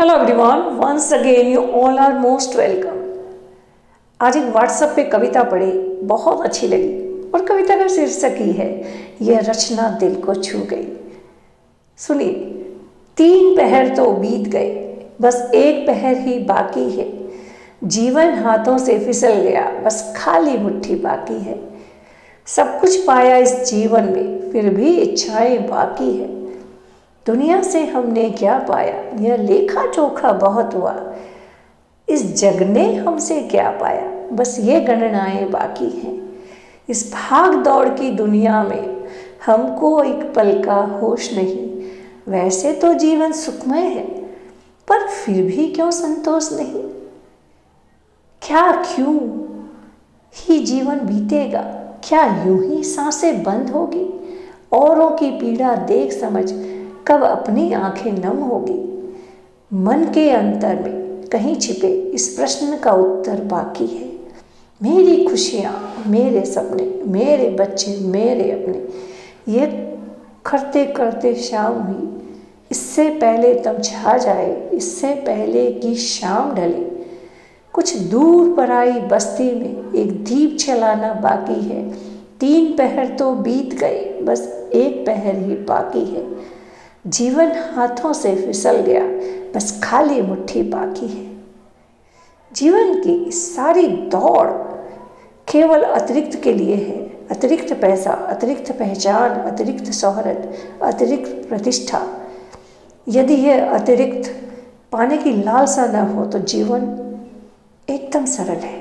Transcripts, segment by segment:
Hello everyone, once again you all are most welcome. आज एक WhatsApp पे कविता पढ़ी, बहुत अच्छी लगी और कविता का शीर्षक ही है यह रचना दिल को छू गई। सुनिए। 3 पहर तो बीत गए, बस एक पहर ही बाकी है। जीवन हाथों से फिसल गया, बस खाली मुट्ठी बाकी है। सब कुछ पाया इस जीवन में, फिर भी इच्छाएं बाकी है। दुनिया से हमने क्या पाया, यह लेखा जोखा बहुत हुआ। इस जग ने हमसे क्या पाया, बस ये गणनाएं बाकी हैं। इस भाग दौड़ की दुनिया में हमको एक पल का होश नहीं। वैसे तो जीवन सुखमय है, पर फिर भी क्यों संतोष नहीं। क्या क्यों ही जीवन बीतेगा, क्या यूं ही सांसें बंद होगी। औरों की पीड़ा देख समझ कब अपनी आंखें नम होगी। मन के अंतर में कहीं छिपे इस प्रश्न का उत्तर बाकी है। मेरी खुशियाँ, मेरे सपने, मेरे बच्चे, मेरे अपने, ये करते करते शाम हुई। इससे पहले तब छा जाए, इससे पहले कि शाम ढले। कुछ दूर पराई बस्ती में एक दीप जलाना बाकी है। 3 पहर तो बीत गए, बस एक पहर ही बाकी है। जीवन हाथों से फिसल गया, बस खाली मुट्ठी बाकी है। जीवन की सारी दौड़ केवल अतिरिक्त के लिए है। अतिरिक्त पैसा, अतिरिक्त पहचान, अतिरिक्त शोहरत, अतिरिक्त प्रतिष्ठा। यदि यह अतिरिक्त पाने की लालसा न हो तो जीवन एकदम सरल है।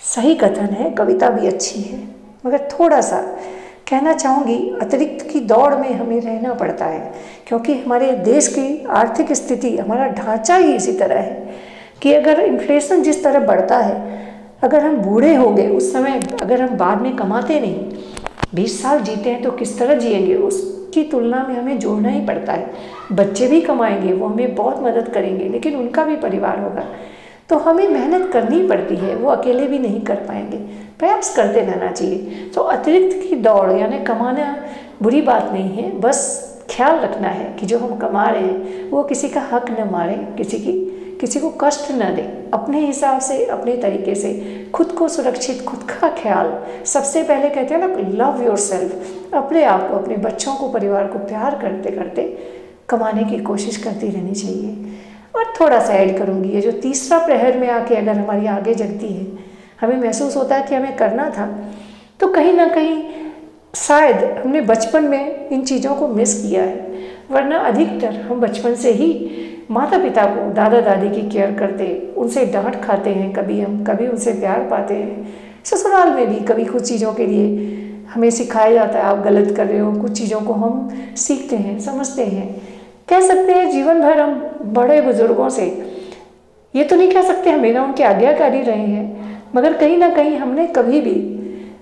सही कथन है, कविता भी अच्छी है, मगर थोड़ा सा कहना चाहूँगी, अतिरिक्त की दौड़ में हमें रहना पड़ता है, क्योंकि हमारे देश की आर्थिक स्थिति, हमारा ढांचा ही इसी तरह है कि अगर इन्फ्लेशन जिस तरह बढ़ता है, अगर हम बूढ़े हो गए उस समय, अगर हम बाद में कमाते नहीं, 20 साल जीते हैं तो किस तरह जिएंगे, उसकी तुलना में हमें जोड़ना ही पड़ता है। बच्चे भी कमाएंगे, वो हमें बहुत मदद करेंगे, लेकिन उनका भी परिवार होगा, तो हमें मेहनत करनी पड़ती है। वो अकेले भी नहीं कर पाएंगे, प्रयास करते रहना चाहिए। तो अतिरिक्त की दौड़ यानी कमाना बुरी बात नहीं है, बस ख्याल रखना है कि जो हम कमा रहे हैं वो किसी का हक न मारे, किसी को कष्ट न दे। अपने हिसाब से, अपने तरीके से खुद को सुरक्षित, खुद का ख्याल सबसे पहले कहते हैं ना, लव योरसेल्फ। अपने आप को, अपने बच्चों को, परिवार को प्यार करते करते कमाने की कोशिश करती रहनी चाहिए। और थोड़ा सा ऐड करूँगी, ये जो तीसरा प्रहर में आके अगर हमारी आगे जगती है, हमें महसूस होता है कि हमें करना था, तो कहीं ना कहीं शायद हमने बचपन में इन चीज़ों को मिस किया है। वरना अधिकतर हम बचपन से ही माता पिता को, दादा दादी की केयर करते, उनसे डांट खाते हैं, कभी उनसे प्यार पाते हैं। ससुराल में भी कभी कुछ चीज़ों के लिए हमें सिखाया जाता है, आप गलत कर रहे हो। कुछ चीज़ों को हम सीखते हैं, समझते हैं। कह सकते हैं जीवन भर हम बड़े बुजुर्गों से, ये तो नहीं कह सकते हमेशा उनके आज्ञाकारी रहे हैं, मगर कहीं ना कहीं हमने कभी भी,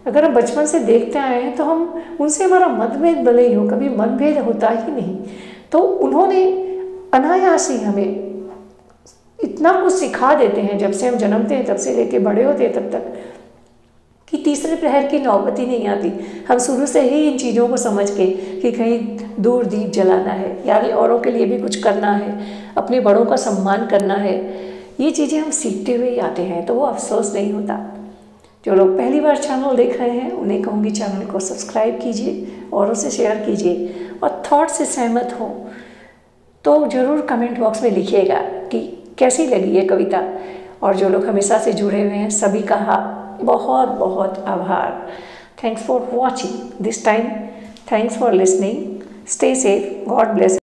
अगर हम बचपन से देखते आए हैं, तो हम उनसे हमारा मतभेद भले ही हो, कभी मतभेद होता ही नहीं। तो उन्होंने अनायास ही हमें इतना कुछ सिखा देते हैं, जब से हम जन्मते हैं तब से लेके बड़े होते हैं तब तक, कि तीसरे प्रहर की नौबत ही नहीं आती। हम शुरू से ही इन चीज़ों को समझ के कि कहीं दूर दीप जलाना है, यानी औरों के लिए भी कुछ करना है, अपने बड़ों का सम्मान करना है, ये चीज़ें हम सीखते हुए ही आते हैं, तो वो अफसोस नहीं होता। जो लोग पहली बार चैनल देख रहे हैं उन्हें कहूँगी चैनल को सब्सक्राइब कीजिए, औरों से शेयर कीजिए, और थॉट से सहमत हो तो ज़रूर कमेंट बॉक्स में लिखिएगा कि कैसी लगी ये कविता। और जो लोग हमेशा से जुड़े हुए हैं, सभी का बहुत बहुत आभार। Thanks for watching this time, thanks for listening, stay safe, God bless.